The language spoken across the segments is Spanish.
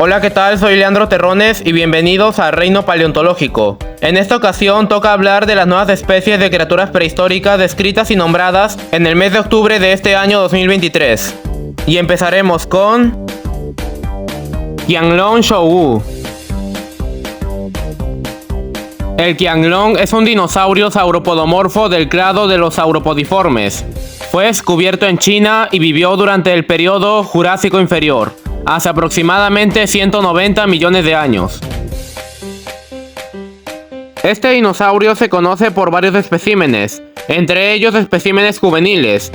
Hola, ¿qué tal? Soy Leandro Terrones y bienvenidos a Reino Paleontológico. En esta ocasión toca hablar de las nuevas especies de criaturas prehistóricas descritas y nombradas en el mes de octubre de este año 2023. Y empezaremos con Qianlong Shouwu. El Qianlong es un dinosaurio sauropodomorfo del clado de los sauropodiformes. Fue descubierto en China y vivió durante el periodo Jurásico inferior, hace aproximadamente 190 millones de años. Este dinosaurio se conoce por varios especímenes, entre ellos especímenes juveniles,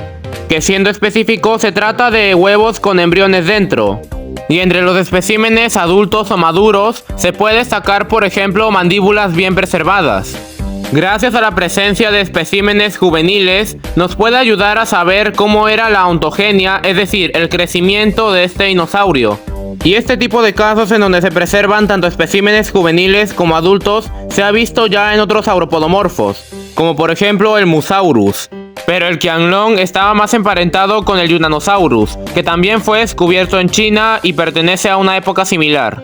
que siendo específico se trata de huevos con embriones dentro. Y entre los especímenes adultos o maduros se puede destacar, por ejemplo, mandíbulas bien preservadas. Gracias a la presencia de especímenes juveniles, nos puede ayudar a saber cómo era la ontogenia, es decir, el crecimiento de este dinosaurio. Y este tipo de casos en donde se preservan tanto especímenes juveniles como adultos se ha visto ya en otros sauropodomorfos, como por ejemplo el Musaurus. Pero el Qianlong estaba más emparentado con el Yunanosaurus, que también fue descubierto en China y pertenece a una época similar.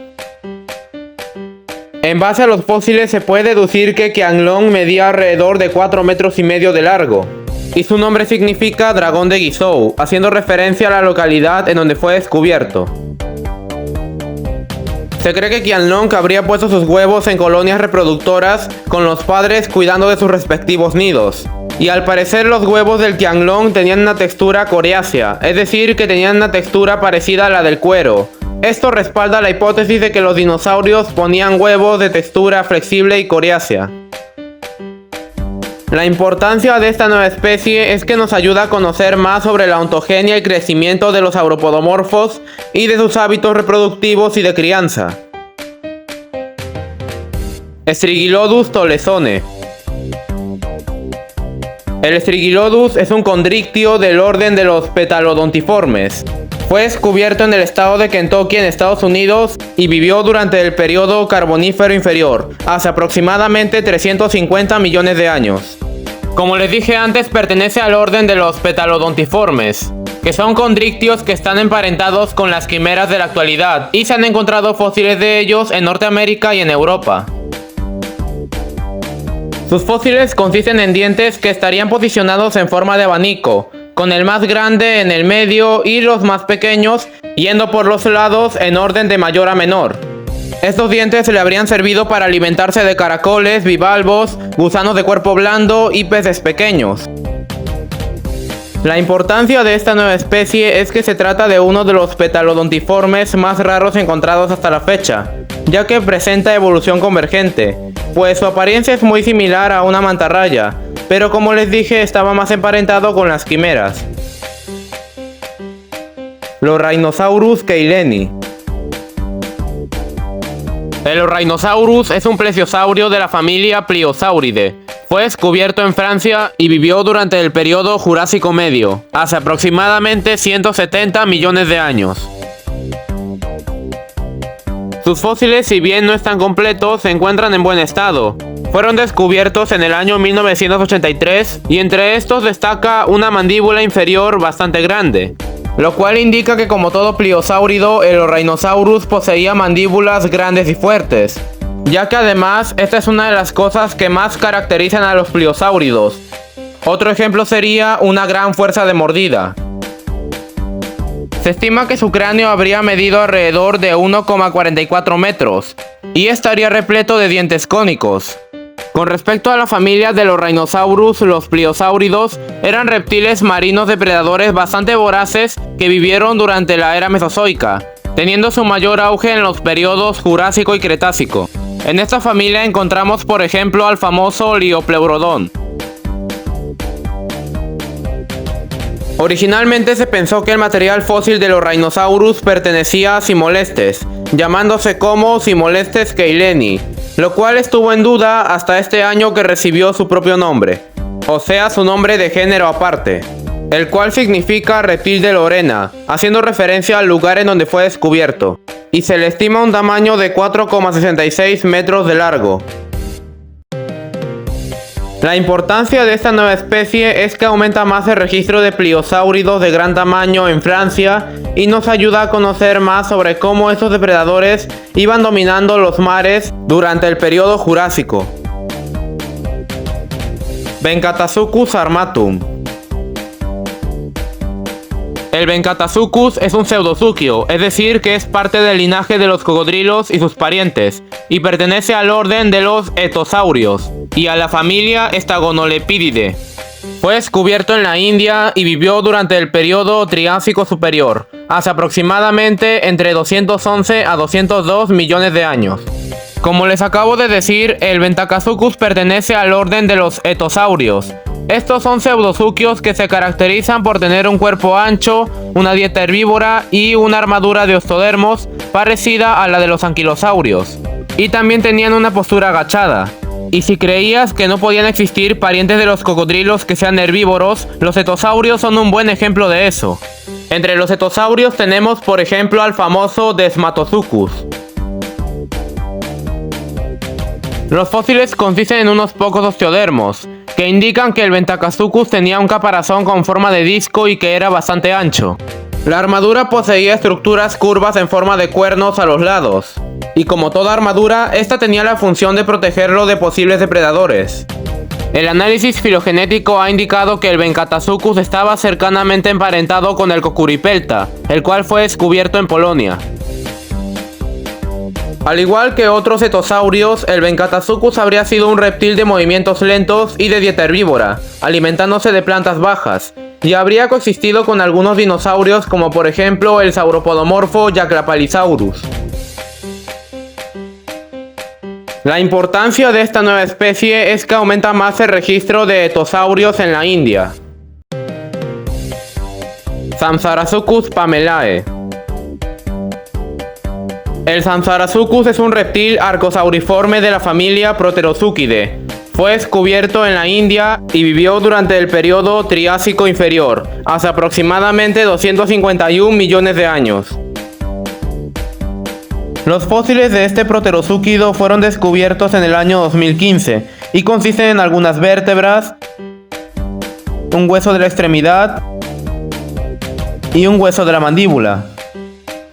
En base a los fósiles se puede deducir que Qianlong medía alrededor de 4,5 metros de largo, y su nombre significa dragón de Guizhou, haciendo referencia a la localidad en donde fue descubierto. Se cree que Qianlong habría puesto sus huevos en colonias reproductoras, con los padres cuidando de sus respectivos nidos. Y al parecer los huevos del Qianlong tenían una textura coriácea, es decir, que tenían una textura parecida a la del cuero. Esto respalda la hipótesis de que los dinosaurios ponían huevos de textura flexible y coriácea. La importancia de esta nueva especie es que nos ayuda a conocer más sobre la ontogenia y crecimiento de los sauropodomorfos y de sus hábitos reproductivos y de crianza. Strygilodus tolesone. El Strygilodus es un condrictio del orden de los petalodontiformes. Fue descubierto en el estado de Kentucky en Estados Unidos y vivió durante el periodo Carbonífero inferior, hace aproximadamente 350 millones de años. Como les dije antes, pertenece al orden de los petalodontiformes, que son condrictios que están emparentados con las quimeras de la actualidad, y se han encontrado fósiles de ellos en Norteamérica y en Europa. Sus fósiles consisten en dientes que estarían posicionados en forma de abanico, con el más grande en el medio y los más pequeños yendo por los lados en orden de mayor a menor. Estos dientes le habrían servido para alimentarse de caracoles, bivalvos, gusanos de cuerpo blando y peces pequeños. La importancia de esta nueva especie es que se trata de uno de los petalodontiformes más raros encontrados hasta la fecha, ya que presenta evolución convergente, pues su apariencia es muy similar a una mantarraya, pero como les dije estaba más emparentado con las quimeras. Lorrainosaurus keileni. El Lorrainosaurus es un plesiosaurio de la familia Pliosauridae. Fue descubierto en Francia y vivió durante el periodo Jurásico Medio, hace aproximadamente 170 millones de años. Sus fósiles, si bien no están completos, se encuentran en buen estado. Fueron descubiertos en el año 1983 y entre estos destaca una mandíbula inferior bastante grande, lo cual indica que como todo pliosáurido, el Lorrainosaurus poseía mandíbulas grandes y fuertes, ya que además esta es una de las cosas que más caracterizan a los pliosáuridos. Otro ejemplo sería una gran fuerza de mordida. Se estima que su cráneo habría medido alrededor de 1,44 metros y estaría repleto de dientes cónicos. Con respecto a la familia de los Rhinosaurus, los pliosáuridos eran reptiles marinos depredadores bastante voraces que vivieron durante la era mesozoica, teniendo su mayor auge en los periodos Jurásico y Cretácico. En esta familia encontramos por ejemplo al famoso Liopleurodon. Originalmente se pensó que el material fósil de los Rhinosaurus pertenecía a Cimolestes, llamándose como Cimolestes keileni, lo cual estuvo en duda hasta este año que recibió su propio nombre, o sea su nombre de género aparte, el cual significa reptil de Lorena, haciendo referencia al lugar en donde fue descubierto, y se le estima un tamaño de 4,66 metros de largo. La importancia de esta nueva especie es que aumenta más el registro de pliosáuridos de gran tamaño en Francia y nos ayuda a conocer más sobre cómo estos depredadores iban dominando los mares durante el periodo Jurásico. Venkatassuchus armatum. El Venkatassuchus es un pseudozooquio, es decir, que es parte del linaje de los cocodrilos y sus parientes, y pertenece al orden de los etosaurios, y a la familia Stagonolepididae. Fue descubierto en la India y vivió durante el periodo Triásico Superior, hace aproximadamente entre 211 a 202 millones de años. Como les acabo de decir, el Venkatassuchus pertenece al orden de los etosaurios. Estos son pseudozooquios que se caracterizan por tener un cuerpo ancho, una dieta herbívora y una armadura de ostodermos parecida a la de los anquilosaurios. Y también tenían una postura agachada. Y si creías que no podían existir parientes de los cocodrilos que sean herbívoros, los etosaurios son un buen ejemplo de eso. Entre los etosaurios tenemos por ejemplo al famoso Desmatosuchus. Los fósiles consisten en unos pocos osteodermos, que indican que el Venkatassuchus tenía un caparazón con forma de disco y que era bastante ancho. La armadura poseía estructuras curvas en forma de cuernos a los lados, y como toda armadura, esta tenía la función de protegerlo de posibles depredadores. El análisis filogenético ha indicado que el Venkatassuchus estaba cercanamente emparentado con el Cocuripelta, el cual fue descubierto en Polonia. Al igual que otros etosaurios, el Venkatassuchus habría sido un reptil de movimientos lentos y de dieta herbívora, alimentándose de plantas bajas, y habría coexistido con algunos dinosaurios como por ejemplo el sauropodomorfo Jaclapalisaurus. La importancia de esta nueva especie es que aumenta más el registro de etosaurios en la India. Sansarasuchus pamelae. El Sansarasuchus es un reptil arcosauriforme de la familia Proterosuchidae. Fue descubierto en la India y vivió durante el periodo Triásico Inferior, hace aproximadamente 251 millones de años. Los fósiles de este proterosúquido fueron descubiertos en el año 2015 y consisten en algunas vértebras, un hueso de la extremidad y un hueso de la mandíbula.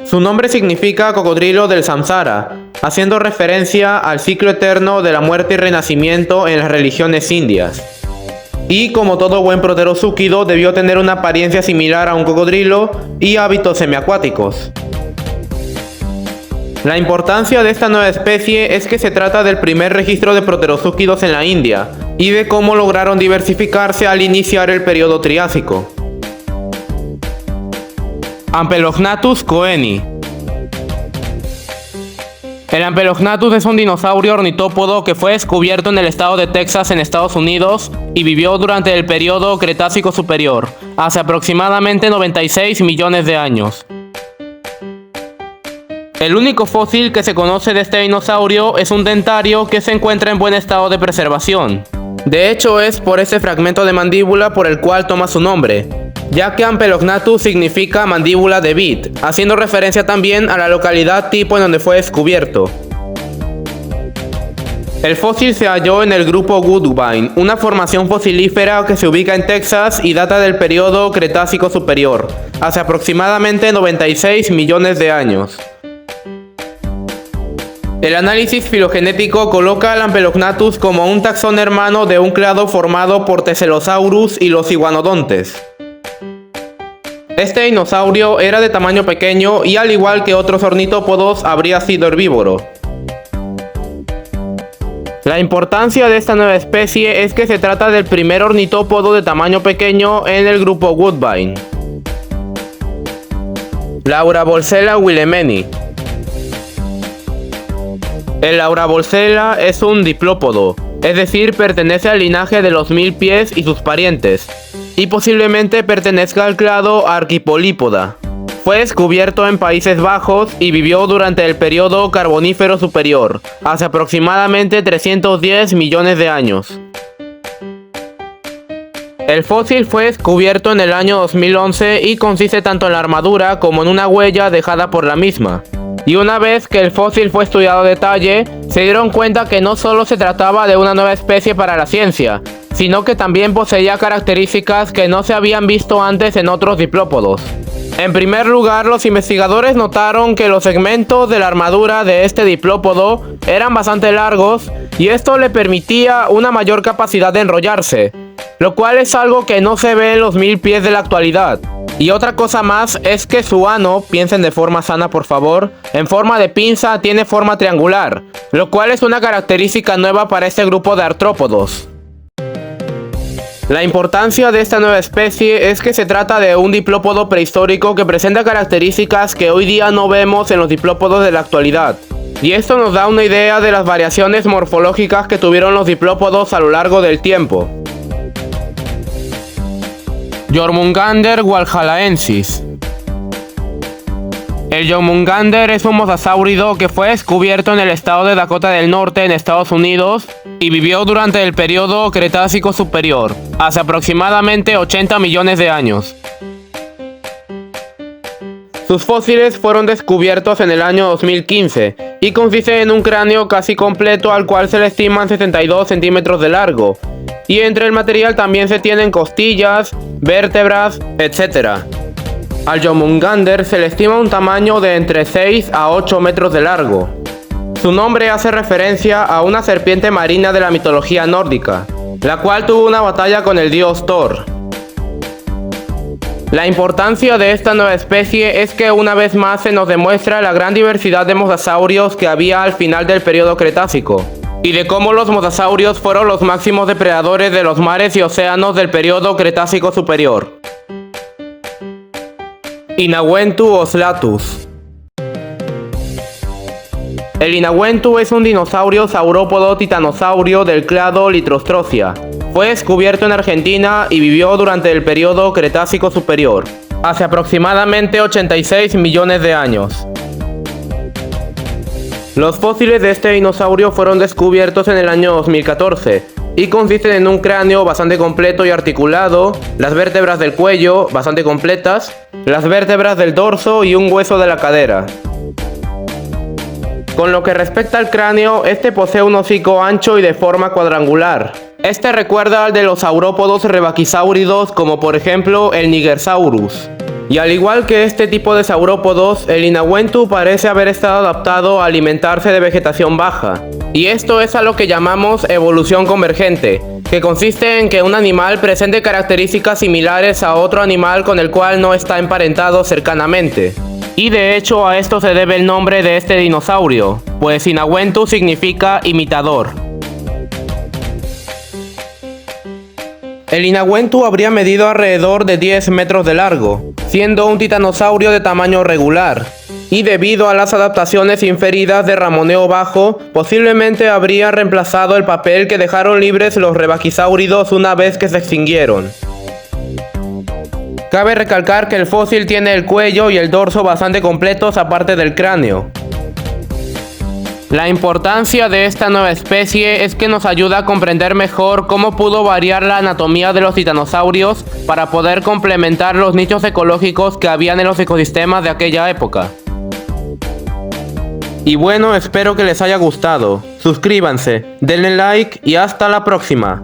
Su nombre significa cocodrilo del samsara, haciendo referencia al ciclo eterno de la muerte y renacimiento en las religiones indias. Y como todo buen proterosúquido, debió tener una apariencia similar a un cocodrilo y hábitos semiacuáticos. La importancia de esta nueva especie es que se trata del primer registro de proterosúquidos en la India y de cómo lograron diversificarse al iniciar el periodo Triásico. Ampelognathus coeni. El Ampelognathus es un dinosaurio ornitópodo que fue descubierto en el estado de Texas en Estados Unidos y vivió durante el periodo Cretácico Superior, hace aproximadamente 96 millones de años. El único fósil que se conoce de este dinosaurio es un dentario que se encuentra en buen estado de preservación. De hecho, es por este fragmento de mandíbula por el cual toma su nombre, ya que Ampelognathus significa mandíbula de vid, haciendo referencia también a la localidad tipo en donde fue descubierto. El fósil se halló en el grupo Woodbine, una formación fosilífera que se ubica en Texas y data del periodo Cretácico Superior, hace aproximadamente 96 millones de años. El análisis filogenético coloca al Ampelognathus como un taxón hermano de un clado formado por Teselosaurus y los iguanodontes. Este dinosaurio era de tamaño pequeño y al igual que otros ornitópodos habría sido herbívoro. La importancia de esta nueva especie es que se trata del primer ornitópodo de tamaño pequeño en el grupo Woodbine. Laurabolsella willemeni. El Laurabolsella es un diplópodo, es decir, pertenece al linaje de los milpies y sus parientes, y posiblemente pertenezca al clado Archipolípoda. Fue descubierto en Países Bajos y vivió durante el periodo Carbonífero Superior, hace aproximadamente 310 millones de años. El fósil fue descubierto en el año 2011 y consiste tanto en la armadura como en una huella dejada por la misma. Y una vez que el fósil fue estudiado a detalle, se dieron cuenta que no solo se trataba de una nueva especie para la ciencia, sino que también poseía características que no se habían visto antes en otros diplópodos. En primer lugar, los investigadores notaron que los segmentos de la armadura de este diplópodo eran bastante largos y esto le permitía una mayor capacidad de enrollarse, lo cual es algo que no se ve en los 1000 pies de la actualidad. Y otra cosa más es que su ano, piensen de forma sana por favor, en forma de pinza tiene forma triangular, lo cual es una característica nueva para este grupo de artrópodos. La importancia de esta nueva especie es que se trata de un diplópodo prehistórico que presenta características que hoy día no vemos en los diplópodos de la actualidad. Y esto nos da una idea de las variaciones morfológicas que tuvieron los diplópodos a lo largo del tiempo. Jormungandr walhalaensis. El Jormungandr es un mosasáurido que fue descubierto en el estado de Dakota del Norte en Estados Unidos y vivió durante el periodo Cretácico Superior, hace aproximadamente 80 millones de años. Sus fósiles fueron descubiertos en el año 2015 y consisten en un cráneo casi completo al cual se le estiman 62 centímetros de largo, y entre el material también se tienen costillas, vértebras, etc. Al Jormungandr se le estima un tamaño de entre 6 a 8 metros de largo. Su nombre hace referencia a una serpiente marina de la mitología nórdica, la cual tuvo una batalla con el dios Thor. La importancia de esta nueva especie es que una vez más se nos demuestra la gran diversidad de mosasaurios que había al final del periodo Cretácico, y de cómo los mosasaurios fueron los máximos depredadores de los mares y océanos del periodo Cretácico Superior. Inawentu oslatus. El Inawentu es un dinosaurio saurópodo titanosaurio del clado Litrostrosia. Fue descubierto en Argentina y vivió durante el periodo Cretácico Superior, hace aproximadamente 86 millones de años. Los fósiles de este dinosaurio fueron descubiertos en el año 2014 y consisten en un cráneo bastante completo y articulado, las vértebras del cuello bastante completas, las vértebras del dorso y un hueso de la cadera. Con lo que respecta al cráneo, este posee un hocico ancho y de forma cuadrangular. Este recuerda al de los saurópodos rebaquisáuridos como por ejemplo el Nigersaurus. Y al igual que este tipo de saurópodos, el Inawentu parece haber estado adaptado a alimentarse de vegetación baja. Y esto es a lo que llamamos evolución convergente, que consiste en que un animal presente características similares a otro animal con el cual no está emparentado cercanamente. Y de hecho a esto se debe el nombre de este dinosaurio, pues Inawentu significa imitador. El Inawentu habría medido alrededor de 10 metros de largo, siendo un titanosaurio de tamaño regular, y debido a las adaptaciones inferidas de ramoneo bajo, posiblemente habría reemplazado el papel que dejaron libres los rebaquisáuridos una vez que se extinguieron. Cabe recalcar que el fósil tiene el cuello y el dorso bastante completos aparte del cráneo. La importancia de esta nueva especie es que nos ayuda a comprender mejor cómo pudo variar la anatomía de los titanosaurios para poder complementar los nichos ecológicos que habían en los ecosistemas de aquella época. Y bueno, espero que les haya gustado. Suscríbanse, denle like y hasta la próxima.